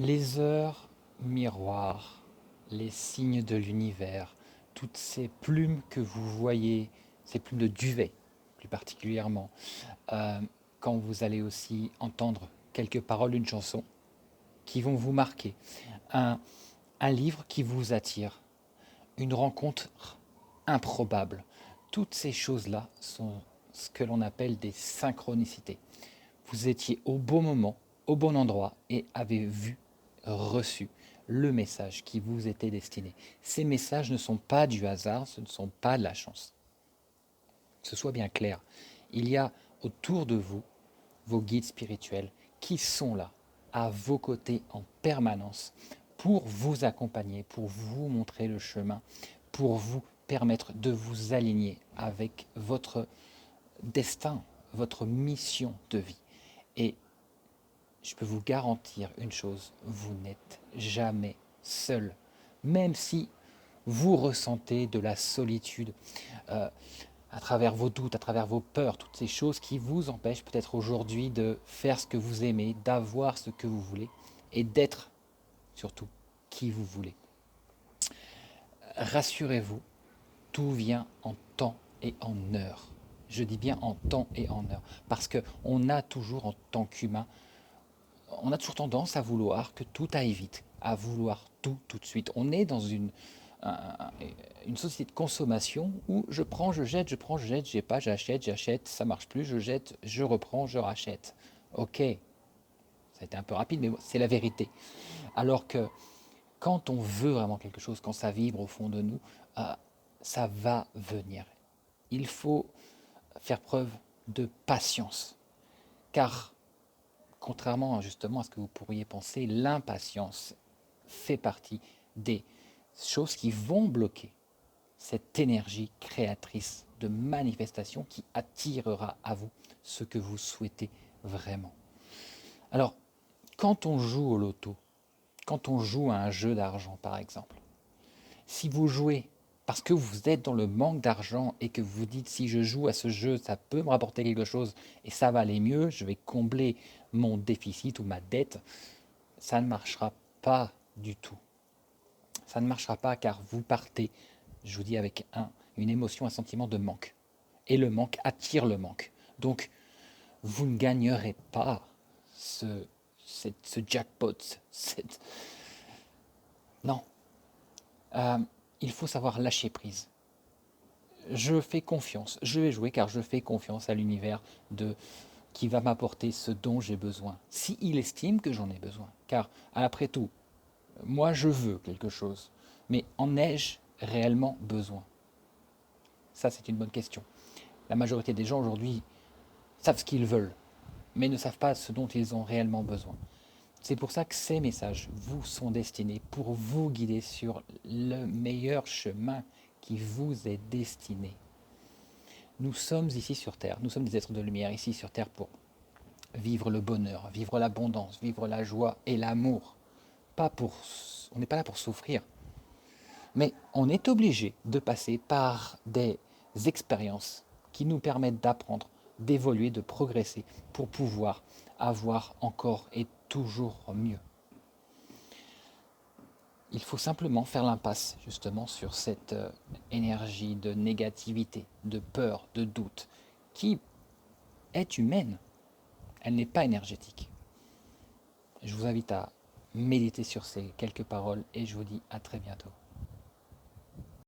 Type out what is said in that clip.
Les heures miroirs, les signes de l'univers, toutes ces plumes que vous voyez, ces plumes de duvet plus particulièrement, euh, quand vous allez aussi entendre quelques paroles d'une chanson qui vont vous marquer, un, un livre qui vous attire, une rencontre improbable. Toutes ces choses-là sont ce que l'on appelle des synchronicités. Vous étiez au bon moment, au bon endroit et avez vu, reçu le message qui vous était destiné. Ces messages ne sont pas du hasard, ce ne sont pas de la chance. Que ce soit bien clair. Il y a autour de vous vos guides spirituels qui sont là, à vos côtés en permanence, pour vous accompagner, pour vous montrer le chemin, pour vous permettre de vous aligner avec votre destin, votre mission de vie. Et je peux vous garantir une chose, vous n'êtes jamais seul. Même si vous ressentez de la solitude euh, à travers vos doutes, à travers vos peurs, toutes ces choses qui vous empêchent peut-être aujourd'hui de faire ce que vous aimez, d'avoir ce que vous voulez et d'être surtout qui vous voulez. Rassurez-vous, tout vient en temps et en heure. Je dis bien en temps et en heure. Parce qu'on a toujours, en tant qu'humain, on a toujours tendance à vouloir que tout aille vite, à vouloir tout de suite. On est dans une société de consommation où je prends, je prends, je jette, j'ai pas, j'achète, ça marche plus, je jette, je reprends, je rachète. Ok, ça a été un peu rapide, mais c'est la vérité. Alors que quand on veut vraiment quelque chose, quand ça vibre au fond de nous, euh, ça va venir. Il faut faire preuve de patience, car contrairement justement à ce que vous pourriez penser, l'impatience fait partie des choses qui vont bloquer cette énergie créatrice de manifestation qui attirera à vous ce que vous souhaitez vraiment. Alors, quand on joue au loto, quand on joue à un jeu d'argent par exemple, si vous jouez parce que vous êtes dans le manque d'argent et que vous dites si je joue à ce jeu, ça peut me rapporter quelque chose et ça va aller mieux, je vais combler mon déficit ou ma dette, ça ne marchera pas du tout. Ça ne marchera pas car vous partez, je vous dis, avec une émotion, un sentiment de manque. Et le manque attire le manque. Donc, vous ne gagnerez pas ce, ce jackpot. Non. Euh, il faut savoir lâcher prise. Je fais confiance. Je vais jouer car je fais confiance à l'univers de qui va m'apporter ce dont j'ai besoin. Si il estime que j'en ai besoin. Car, après tout, moi je veux quelque chose. Mais en ai-je réellement besoin? Ça, c'est une bonne question. La majorité des gens aujourd'hui savent ce qu'ils veulent, mais ne savent pas ce dont ils ont réellement besoin. C'est pour ça que ces messages vous sont destinés pour vous guider sur le meilleur chemin qui vous est destiné. Nous sommes ici sur Terre, nous sommes des êtres de lumière ici sur Terre pour vivre le bonheur, vivre l'abondance, vivre la joie et l'amour. Pas pour, on n'est pas là pour souffrir, mais on est obligé de passer par des expériences qui nous permettent d'apprendre, d'évoluer, de progresser pour pouvoir avoir encore et toujours mieux. Il faut simplement faire l'impasse justement sur cette énergie de négativité, de peur, de doute, qui est humaine. Elle n'est pas énergétique. Je vous invite à méditer sur ces quelques paroles et je vous dis à très bientôt.